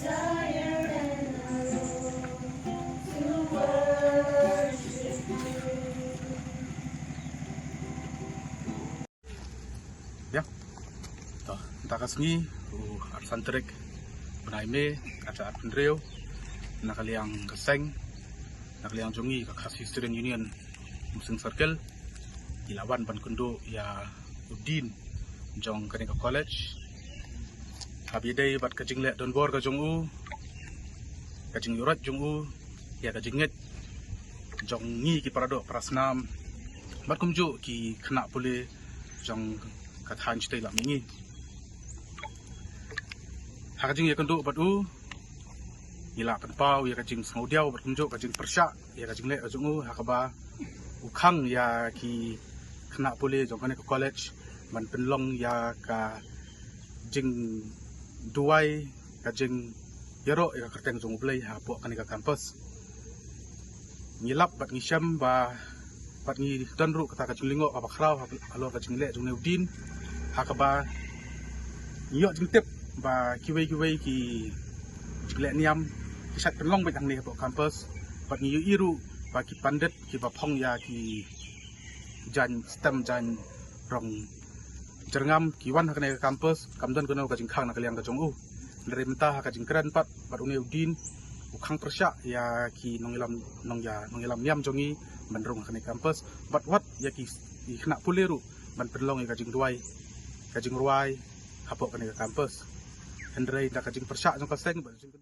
Ya, toh takas ni arsanterik benaime acara pendreo nakaliang keseng nakaliang jongi khasi student union musing circle ilawan ban kundo ya udin jong kanika college habidai bat kajing le donbor ka jongu kajing yurat jongu ya kajinget jongi ki parado prasnam bat kumju ki kena pule jong kathan chtai la mingi hakajing ya kendo batu ila penpau ya kajing sangodiau berkunjuk kajing persyak ya kajing le ajungu hakaba Khang ya ki kena pule jong kane ke college man penlong ya ka jing duai kajing yero ya kerteng jong Blei ha po kane ka campus ngilap bat ngisham ba pat ngi tanru kata kajing lingo apa khrau alo kajing le jong neudin hakaba nyok jing tip ba kiwei ki le niam kisat penlong betang ni po campus pat ngi iru ba ki pandet ki ba phong ya ki jan stem jan rong jerngam ki wan hakane campus kamdan kono kajing Khang nakaliang ka jong dari mentah kajing keren pat unge udin Khang persyak ya ki nongilam niam jongi menrung hakane campus bat wat ya ki kena puleru ban penlong ya kajing duai kajing ruai hapok kane campus hendrai da kajing persyak jong kaseng ba jing